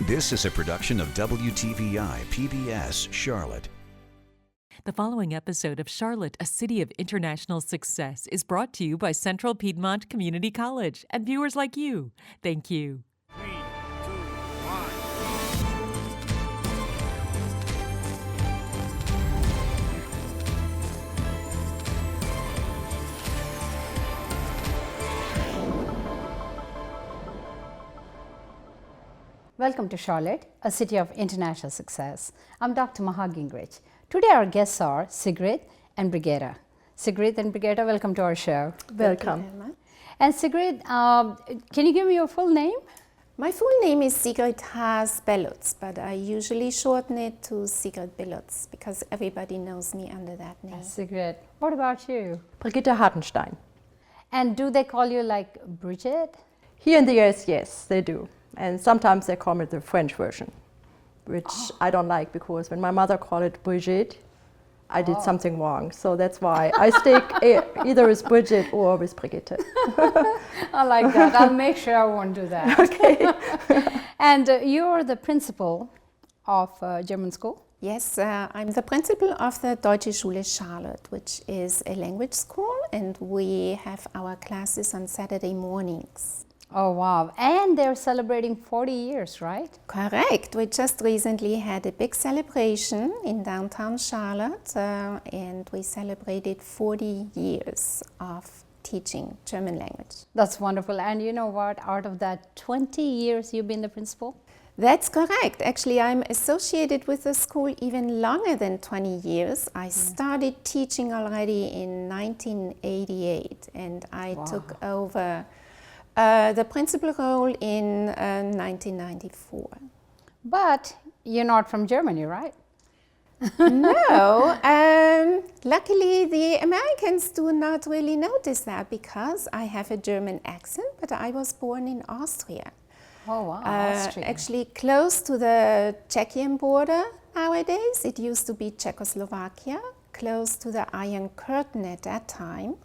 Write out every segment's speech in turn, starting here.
This is a production of WTVI PBS Charlotte. The following episode of Charlotte, a City of International Success, is brought to you by Central Piedmont Community College and viewers like you. Thank you. 3, 2, 1. Welcome to Charlotte, a city of international success. I'm Dr. Maha Gingrich. Today our guests are Sigrid and Brigitte. Sigrid and Brigitte, welcome to our show. Welcome. And Sigrid, can you give me your full name? My full name is Sigrid Belluz, but I usually shorten it to Sigrid Belluz because everybody knows me under that name. Sigrid. What about you? Brigitte Hartenstein. And do they call you like Brigitte? Here in the US, yes, they do. And sometimes they call me the French version, which I don't like because when my mother called it Brigitte, I did something wrong. So that's why I stick either with Brigitte or with Brigitte. I like that. I'll make sure I won't do that. Okay. And you're the principal of German school? Yes, I'm the principal of the Deutsche Schule Charlotte, which is a language school, and we have our classes on Saturday mornings. Oh, wow. And they're celebrating 40 years, right? Correct. We just recently had a big celebration in downtown Charlotte, and we celebrated 40 years of teaching German language. That's wonderful. And you know what? Out of that 20 years you've been the principal? That's correct. Actually, I'm associated with the school even longer than 20 years. I started teaching already in 1988, and I took over the principal role in 1994. But you're not from Germany, right? No, luckily the Americans do not really notice that because I have a German accent, but I was born in Austria. Oh, wow. Austria. Actually close to the Czechian border nowadays. It used to be Czechoslovakia, close to the Iron Curtain at that time.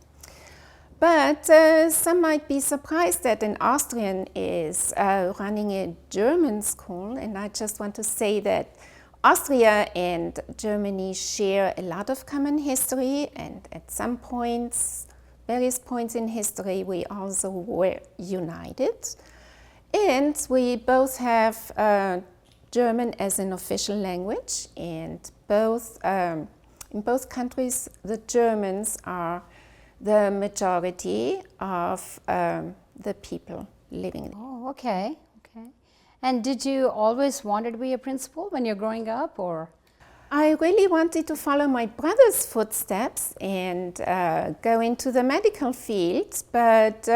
But some might be surprised that an Austrian is running a German school, and I just want to say that Austria and Germany share a lot of common history, and at some points, various points in history, we also were united. And we both have German as an official language, and in both countries, the Germans are the majority of the people living there. Oh, okay. And did you always wanted to be a principal when you're growing up, or? I really wanted to follow my brother's footsteps and go into the medical field, but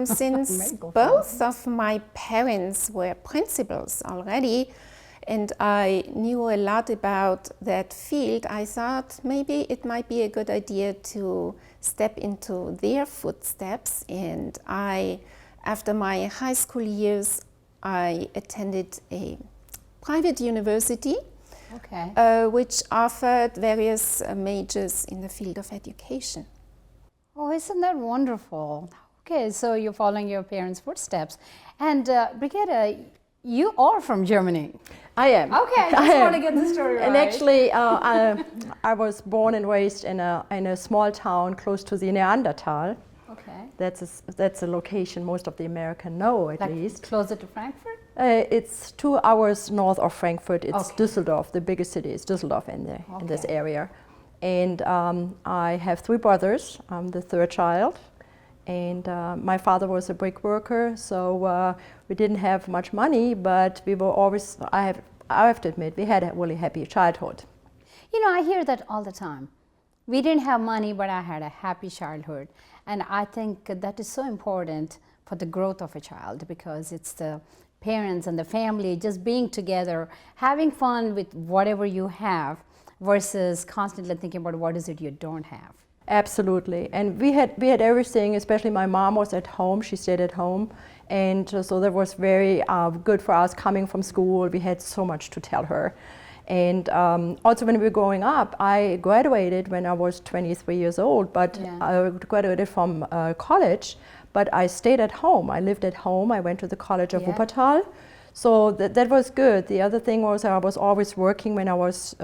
since both of my parents were principals already, and I knew a lot about that field, I thought maybe it might be a good idea to step into their footsteps. And after my high school years, I attended a private university, which offered various majors in the field of education. Oh, isn't that wonderful? Okay, so you're following your parents' footsteps. And Brigitte, you are from Germany. I am. Okay, I just want to get the story right. And actually, I was born and raised in a small town close to the Neanderthal. Okay. That's a location most of the Americans know, at least. Closer to Frankfurt? It's 2 hours north of Frankfurt. It's Düsseldorf, the biggest city is Düsseldorf in this area. And I have 3 brothers. I'm the third child. And my father was a brick worker, so we didn't have much money, but we were always, I have to admit, we had a really happy childhood. You know, I hear that all the time. We didn't have money, but I had a happy childhood. And I think that is so important for the growth of a child, because it's the parents and the family just being together, having fun with whatever you have, versus constantly thinking about what is it you don't have. Absolutely, and we had everything. Especially my mom was at home; she stayed at home, and so that was very good for us. Coming from school, we had so much to tell her, and also when we were growing up, I graduated when I was 23 years old. But I graduated from college, but I stayed at home. I lived at home. I went to the College of Wuppertal, So that was good. The other thing was I was always working. When I was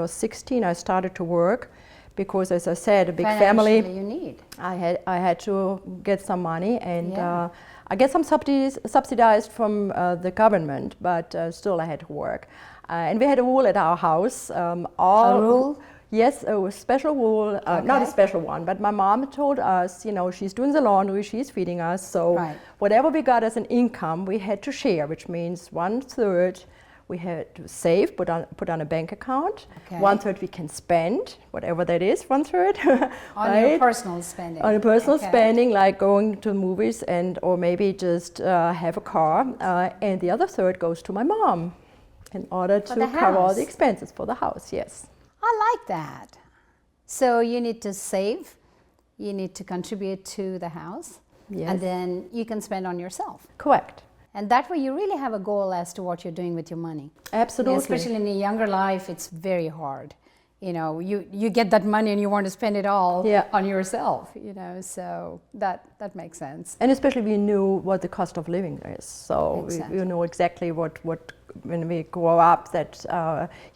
16, I started to work because, as I said, a big family. You need. I had to get some money, and I get some subsidized from the government, but still I had to work. And we had a rule at our house. A rule? Yes, a special rule, not a special one, but my mom told us, you know, she's doing the laundry, she's feeding us, so whatever we got as an income, we had to share, which means 1/3 we had to save, put on a bank account. 1/3 we can spend, whatever that is, 1/3. On your personal spending. On a personal spending, like going to movies or maybe just have a car. And the other 1/3 goes to my mom in order to cover all the expenses for the house, yes. I like that. So you need to save, you need to contribute to the house, and then you can spend on yourself. Correct. And that way you really have a goal as to what you're doing with your money. Absolutely. Especially in a younger life, it's very hard. You know, you get that money and you want to spend it all on yourself, you know, so that makes sense. And especially we knew what the cost of living is. So we know exactly what when we grow up that,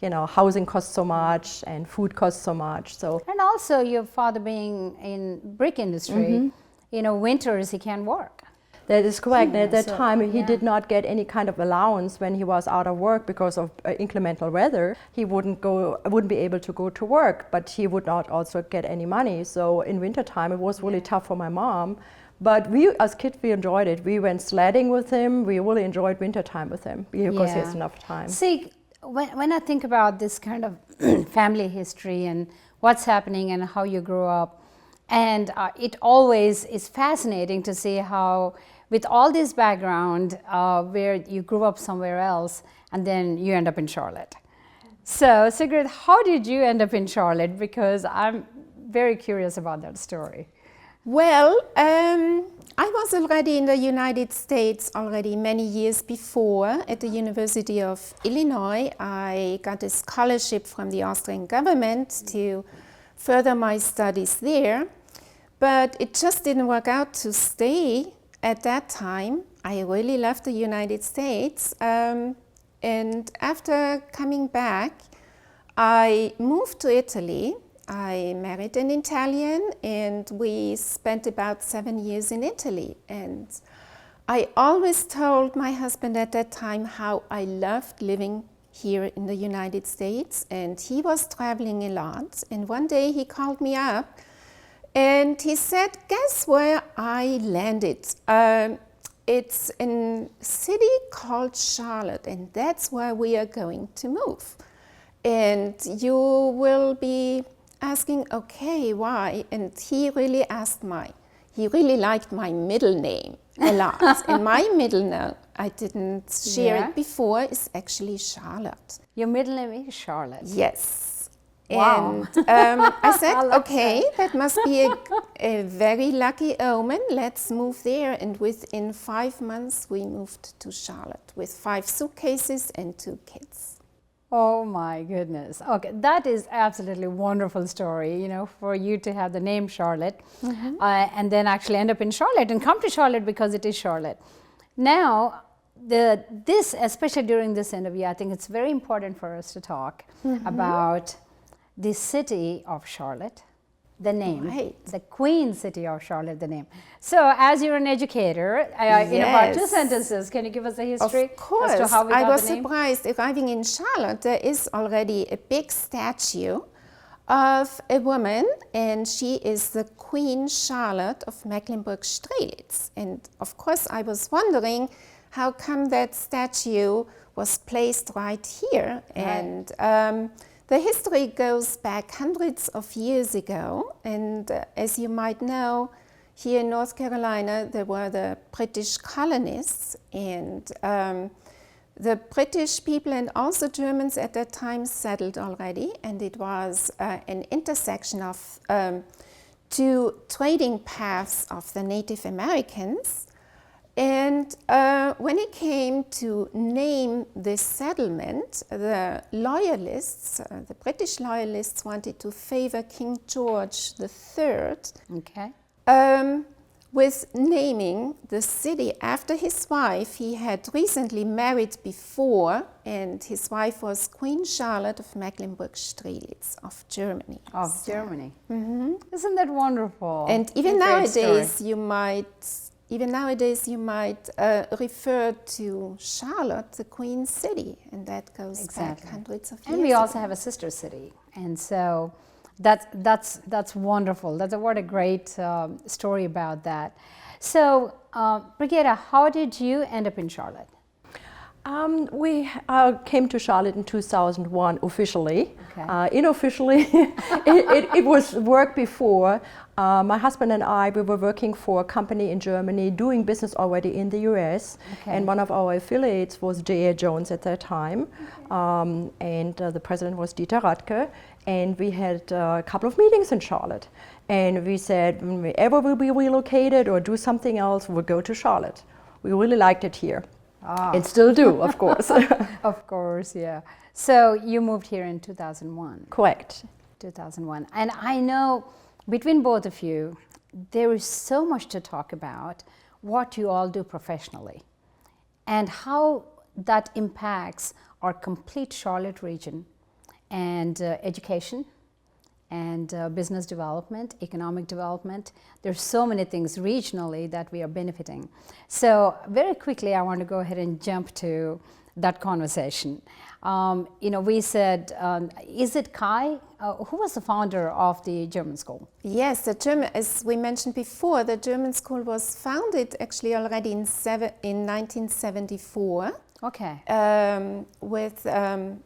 you know, housing costs so much and food costs so much. So. And also your father being in brick industry, you know, winters he can't work. That is correct. At that time, he did not get any kind of allowance when he was out of work because of inclement weather. He wouldn't be able to go to work, but he would not also get any money. So in wintertime, it was really tough for my mom. But we, as kids, we enjoyed it. We went sledding with him. We really enjoyed wintertime with him because he has enough time. See, when I think about this kind of family history and what's happening and how you grew up, and it always is fascinating to see how, with all this background, where you grew up somewhere else and then you end up in Charlotte. So, Sigrid, how did you end up in Charlotte? Because I'm very curious about that story. Well, I was already in the United States already many years before. At the University of Illinois, I got a scholarship from the Austrian government to further my studies there. But it just didn't work out to stay at that time. I really loved the United States. And after coming back, I moved to Italy. I married an Italian and we spent about 7 years in Italy. And I always told my husband at that time how I loved living here in the United States, and he was traveling a lot. And one day he called me up and he said, guess where I landed? It's in a city called Charlotte, and that's where we are going to move. And you will be asking, okay, why? And he really liked my middle name a lot. And my middle name, I didn't share it before, is actually Charlotte. Your middle name is Charlotte? Yes. Wow. And I said, okay, that must be a very lucky omen. Let's move there. And within 5 months, we moved to Charlotte with 5 suitcases and 2 kids. Oh my goodness. Okay, that is absolutely wonderful story, you know, for you to have the name Charlotte and then actually end up in Charlotte and come to Charlotte because it is Charlotte. Now, this, especially during this interview, I think it's very important for us to talk about the city of Charlotte, the name, the Queen City of Charlotte, the name. So, as you're an educator, in about 2 sentences, can you give us a history of course. as to how we got I was the name? surprised. Arriving in Charlotte, there is already a big statue of a woman, and she is the Queen Charlotte of Mecklenburg-Strelitz. And of course, I was wondering how come that statue was placed right here. And the history goes back hundreds of years ago, and as you might know, here in North Carolina there were the British colonists, and the British people and also Germans at that time settled already, and it was an intersection of 2 trading paths of the Native Americans. And when it came to name this settlement, the loyalists, the British loyalists wanted to favor King George III. Okay. with naming the city after his wife. He had recently married before, and his wife was Queen Charlotte of Mecklenburg-Strelitz of Germany. Of Germany. Isn't that wonderful? And even A great nowadays, story. you might refer to Charlotte, the Queen City, and that goes back hundreds of years. And we also have a sister city, and so that's wonderful. What a great story about that. So, Brigitte, how did you end up in Charlotte? We came to Charlotte in 2001 officially. Okay. Unofficially, it was work before. My husband and I, we were working for a company in Germany, doing business already in the US. Okay. And one of our affiliates was J.A. Jones at that time. And the president was Dieter Radke. And we had a couple of meetings in Charlotte. And we said, when we ever will be relocated or do something else, we'll go to Charlotte. We really liked it here. And still do, of course. Of course, yeah. So you moved here in 2001. Correct. 2001. And I know between both of you, there is so much to talk about what you all do professionally and how that impacts our complete Charlotte region and education and business development, economic development. There's so many things regionally that we are benefiting. So very quickly, I want to go ahead and jump to that conversation. We said, is it Kai? Who was the founder of the German school? Yes, as we mentioned before, the German school was founded actually already in 1974. Okay. With an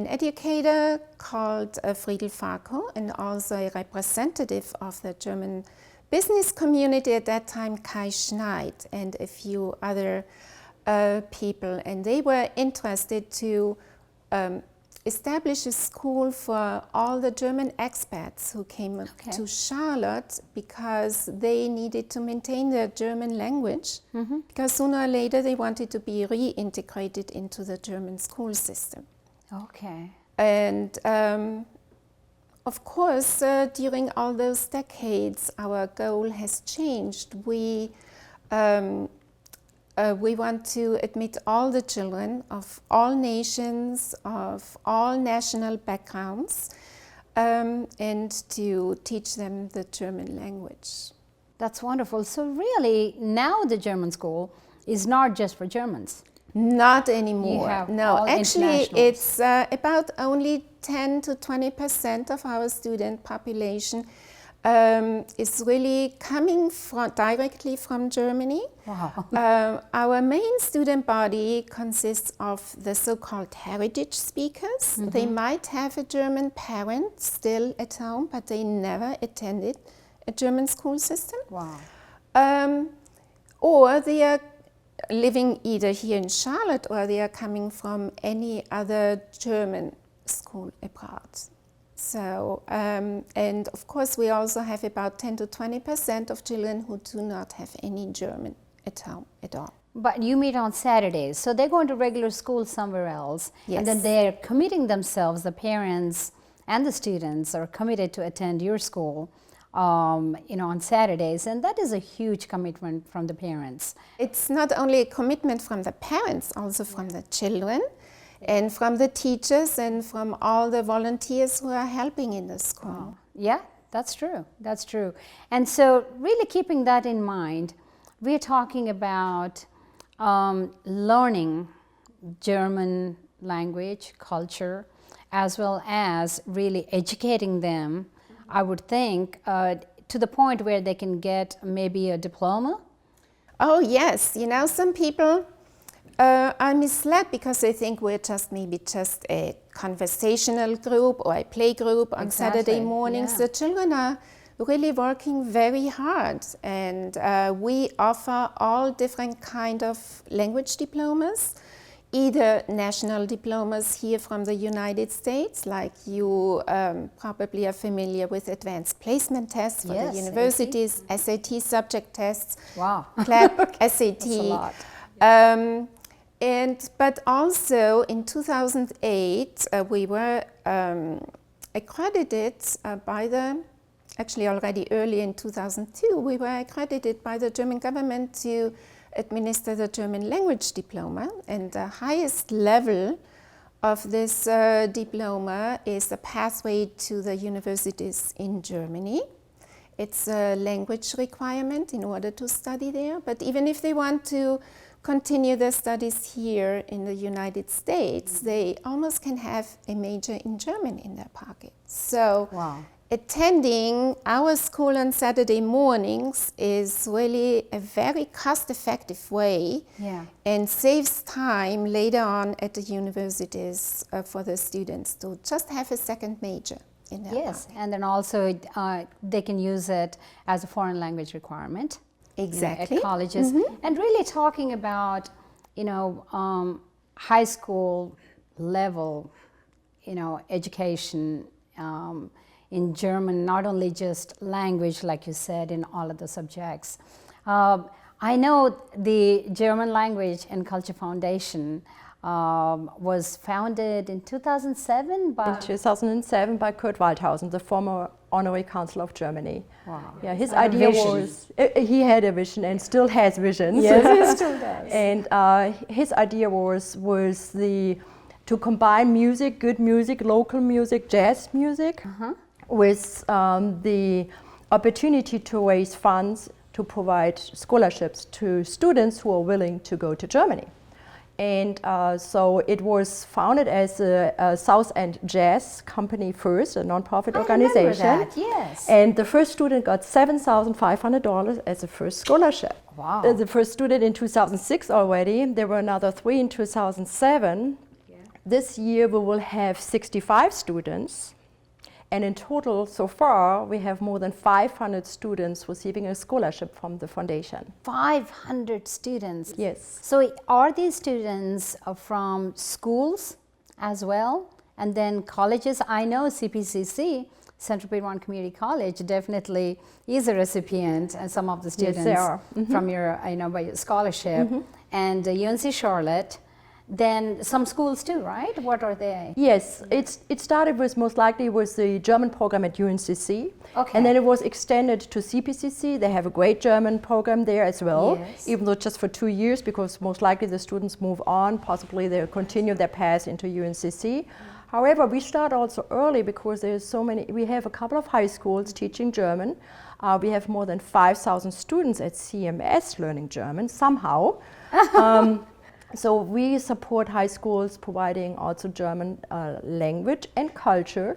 educator called Friedel Farko, and also a representative of the German business community at that time, Kai Schneid, and a few other people. And they were interested to establish a school for all the German expats who came to Charlotte, because they needed to maintain their German language, because sooner or later they wanted to be reintegrated into the German school system. Okay. And of course, during all those decades, our goal has changed. We want to admit all the children of all nations, of all national backgrounds, and to teach them the German language. That's wonderful. So really, now the German school is not just for Germans. Not anymore. You have no, all actually, internationals. it's about only 10 to 20% of our student population is really coming directly from Germany. Wow. Our main student body consists of the so-called heritage speakers. They might have a German parent still at home, but they never attended a German school system. Wow. Or they are living either here in Charlotte, or they are coming from any other German school abroad. So, and of course we also have about 10 to 20% of children who do not have any German at home at all. But you meet on Saturdays, so they're going to regular school somewhere else, Yes. and then they're committing themselves, the parents and the students are committed to attend your school on Saturdays, and that is a huge commitment from the parents. It's not only a commitment from the parents, also from the children, and from the teachers, and from all the volunteers who are helping in the school. Yeah, that's true. That's true. And so really keeping that in mind, we're talking about learning German language, culture, as well as really educating them, I would think, to the point where they can get maybe a diploma. Oh yes, some people are misled because they think we're maybe just a conversational group or a play group on Saturday mornings. Yeah. The children are really working very hard, and we offer all different kind of language diplomas, either national diplomas here from the United States, like you probably are familiar with advanced placement tests for Yes, the universities, SAT subject tests, Wow. CLAP, SAT. That's a lot. But also in 2008, we were accredited by the actually already early in 2002, we were accredited by the German government to administer the German language diploma, and the highest level of this diploma is the pathway to the universities in Germany. It's a language requirement in order to study there, but even if they want to continue their studies here in the United States, they almost can have a major in German in their pocket. So attending our school on Saturday mornings is really a very cost-effective way and saves time later on at the universities for the students to just have a second major in their pocket. And then also they can use it as a foreign language requirement. Exactly. At colleges. And really talking about, high school level, education in German, not only just language, like you said, in all of the subjects. I know the German Language and Culture Foundation was founded in 2007 by... In 2007 by Kurt Waldhausen, the former Honorary Consul of Germany. Wow. Yeah, his idea was, he had a vision and still has visions. Yes, he still does. And his idea was to combine music, good music, local music, jazz music, with the opportunity to raise funds to provide scholarships to students who are willing to go to Germany. And so it was founded as a South End Jazz Company first, a non-profit organization. I remember that, yes. And the first student got $7,500 as a first scholarship. Wow. The first student in 2006 already. There were another 3 in 2007. This year we will have 65 students. And in total, so far, we have more than 500 students receiving a scholarship from the foundation. 500 students? Yes. So are these students from schools as well? And then colleges? I know CPCC, Central Piedmont Community College, definitely is a recipient, and some of the students from your, by your scholarship. And UNC Charlotte. Then some schools too, right? What are they? Yes, it started with, most likely, was the German program at UNCC. Okay. And then it was extended to CPCC. They have a great German program there as well, even though just for 2 years, because most likely the students move on, possibly they'll continue their path into UNCC. However, we start also early because there's so many, we have a couple of high schools teaching German. We have more than 5,000 students at CMS learning German somehow. So we support high schools providing also German language and culture,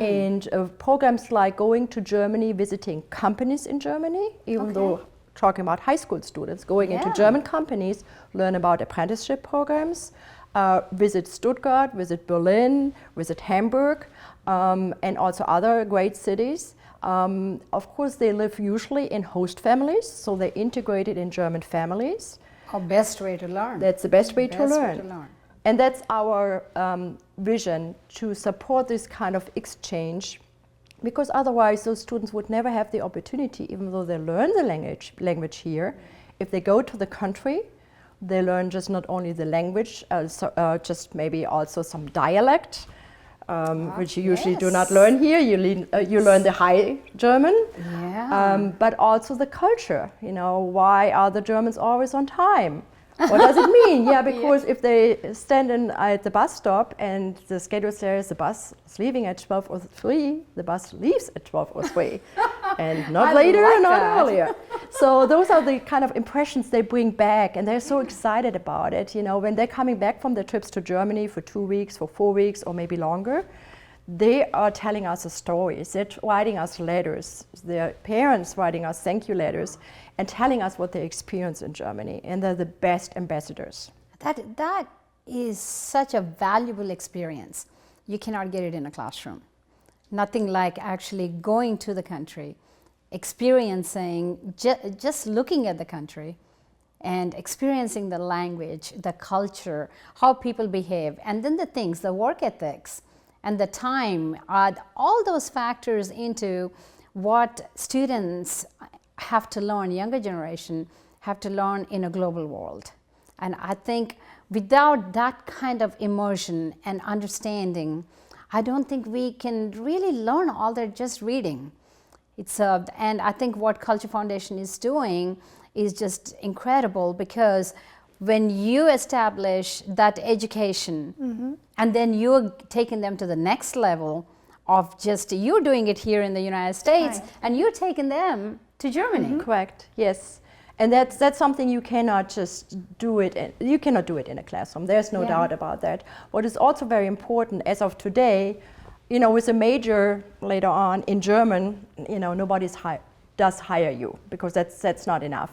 and programs like going to Germany, visiting companies in Germany, even though talking about high school students, going into German companies, learn about apprenticeship programs, visit Stuttgart, visit Berlin, visit Hamburg, and also other great cities. Of course, they live usually in host families, so they're integrated in German families. Best way to learn. That's the best way to learn. And that's our vision, to support this kind of exchange, because otherwise those students would never have the opportunity, even though they learn the language here. If they go to the country, they learn just not only the language, just maybe also some dialect, which you usually do not learn here. You learn the High German, but also the culture. Why are the Germans always on time? What does it mean? Because if they stand at the bus stop and the schedule says the bus is leaving at 12:03, the bus leaves at 12:03, and not later, not earlier. So those are the kind of impressions they bring back, and they're so excited about it. When they're coming back from their trips to Germany for 2 weeks, for 4 weeks, or maybe longer, they are telling us stories. They're writing us letters. Their parents writing us thank you letters, and telling us what they experience in Germany, and they're the best ambassadors. That is such a valuable experience. You cannot get it in a classroom. Nothing like actually going to the country, experiencing, just looking at the country and experiencing the language, the culture, how people behave, and then the things, the work ethics, and the time, all those factors into what students have to learn, younger generation have to learn in a global world. And I think without that kind of immersion and understanding, I don't think we can really learn all that just reading. And I think what Culture Foundation is doing is just incredible, because when you establish that education and then you're taking them to the next level of just, you're doing it here in the United States and you're taking them to Germany. Correct, yes. And that's something you cannot just do it, you cannot do it in a classroom. There's no doubt about that. What is also very important as of today, you know, with a major later on in German, you know, does hire you, because that's not enough.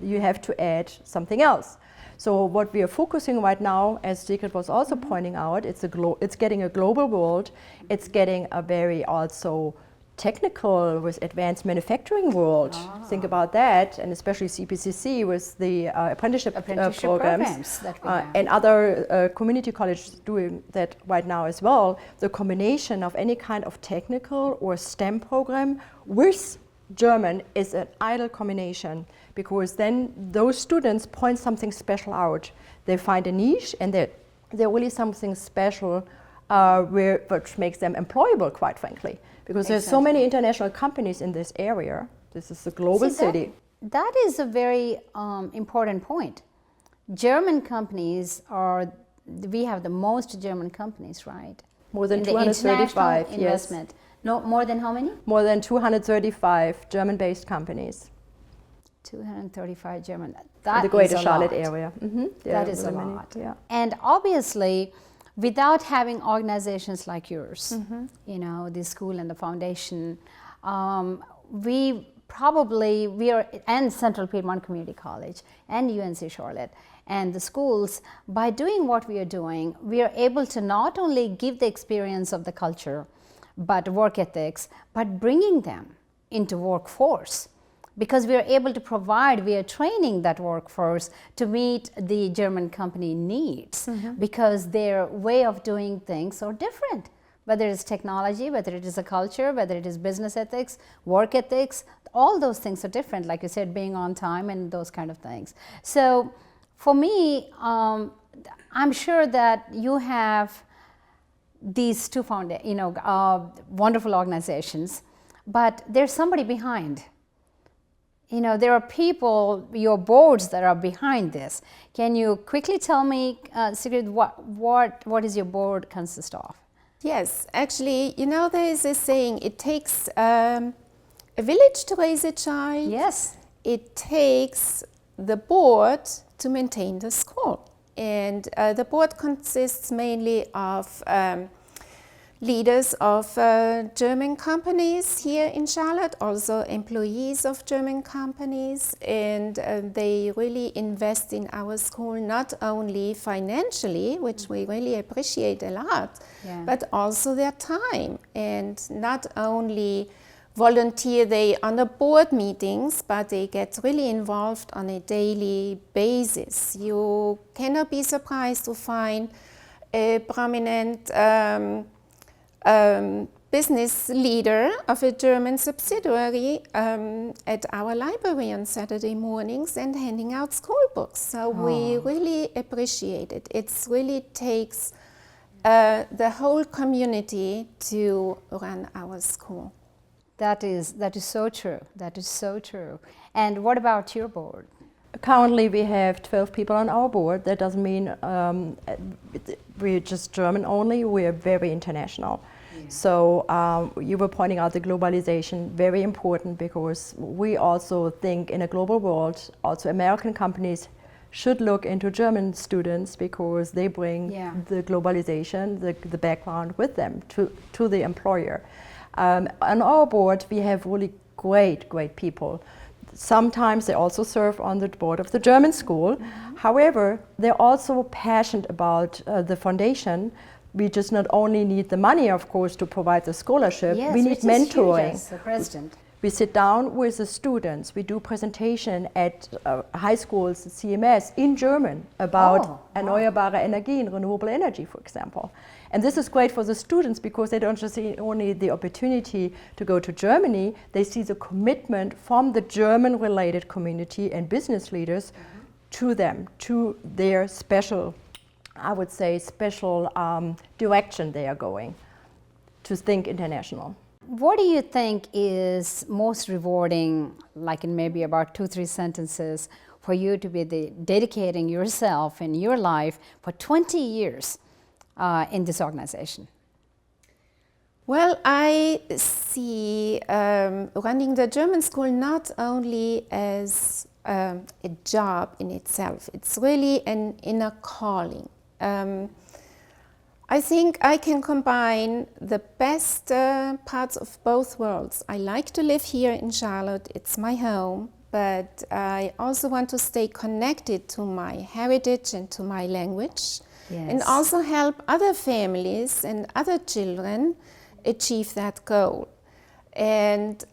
You have to add something else. So what we are focusing right now, as Sigrid was also pointing out, it's getting a global world. It's getting a very also technical with advanced manufacturing world. Think about that, and especially CPCC with the apprenticeship programs that we have. and other community colleges doing that right now as well. The combination of any kind of technical or STEM program with German is an ideal combination, because then those students point something special out. They find a niche, and they're really something special which makes them employable, quite frankly, because there's so many international companies in this area. This is a global city. That is a very important point. German companies we have the most German companies, right? More than in 235, the investment. No, more than how many? More than 235 German-based companies. 235 German. In the Greater Charlotte area. That is a lot. Yeah. And obviously, without having organizations like yours, you know, the school and the foundation, we are, and Central Piedmont Community College and UNC Charlotte and the schools, by doing what we are doing, we are able to not only give the experience of the culture, but work ethics, but bringing them into workforce. Because we are able to provide, we are training that workforce to meet the German company needs, because their way of doing things are different. Whether it's technology, whether it is a culture, whether it is business ethics, work ethics, all those things are different, like you said, being on time and those kind of things. So for me, I'm sure that you have these two wonderful organizations, but there's somebody behind. You know, there are people, your boards, that are behind this. Can you quickly tell me, Sigrid, what is your board consist of? Yes, actually, you know, there is a saying, it takes a village to raise a child. Yes. It takes the board to maintain the school. And the board consists mainly of leaders of German companies here in Charlotte, also employees of German companies, and they really invest in our school, not only financially, which we really appreciate a lot, but also their time. And not only volunteer they on the board meetings, but they get really involved on a daily basis. You cannot be surprised to find a prominent business leader of a German subsidiary at our library on Saturday mornings and handing out school books. So we really appreciate it. It really takes the whole community to run our school. That is so true. That is so true. And what about your board? Currently we have 12 people on our board. That doesn't mean we're just German only, we're very international. So you were pointing out the globalization, very important, because we also think in a global world, also American companies should look into German students, because they bring the globalization, the background with them to the employer. On our board we have really great people. Sometimes they also serve on the board of the German school. However, they're also passionate about the foundation. We just not only need the money, of course, to provide the scholarship, we need mentoring. Huge as the president. We sit down with the students, we do presentation at high schools, CMS, in German about erneuerbare Energien, renewable energy, for example. And this is great for the students, because they don't just see only the opportunity to go to Germany, they see the commitment from the German-related community and business leaders to them, to their special, I would say, special direction they are going, to think international. What do you think is most rewarding, like in maybe about 2-3 sentences, for you to be dedicating yourself and your life for 20 years in this organization? Well, I see running the German school not only as a job in itself, it's really an inner calling. I think I can combine the best parts of both worlds. I like to live here in Charlotte, it's my home, but I also want to stay connected to my heritage and to my language, and also help other families and other children achieve that goal. And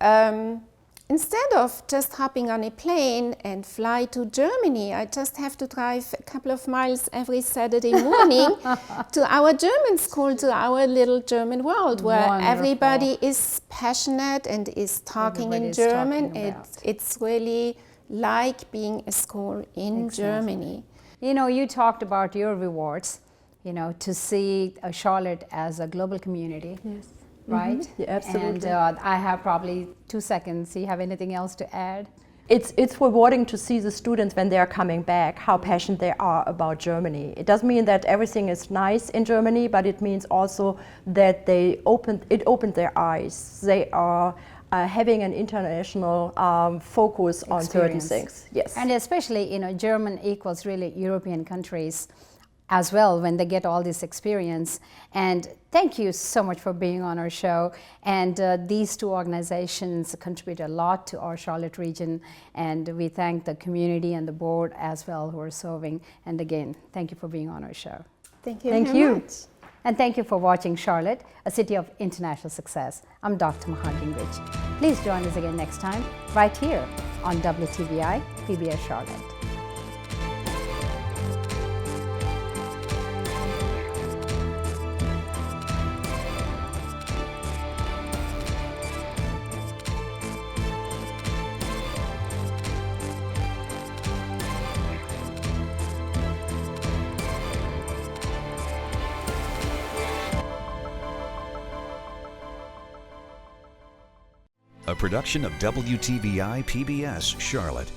instead of just hopping on a plane and fly to Germany, I just have to drive a couple of miles every Saturday morning to our German school, to our little German world, where everybody is passionate and is talking in German. It's really like being a school in Germany. You know, you talked about your rewards, you know, to see Charlotte as a global community. Yes. Right? Yeah, absolutely. And I have probably 2 seconds. Do you have anything else to add? It's rewarding to see the students when they are coming back, how passionate they are about Germany. It doesn't mean that everything is nice in Germany, but it means also that it opened their eyes. They are having an international focus on certain things. Yes. And especially, you know, German equals really European countries as well when they get all this experience. And thank you so much for being on our show. And these two organizations contribute a lot to our Charlotte region. And we thank the community and the board as well who are serving. And again, thank you for being on our show. Thank you. Thank you. Much. And thank you for watching Charlotte, a city of international success. I'm Dr. Maha Gingrich. Please join us again next time, right here on WTVI PBS Charlotte. A production of WTVI PBS Charlotte.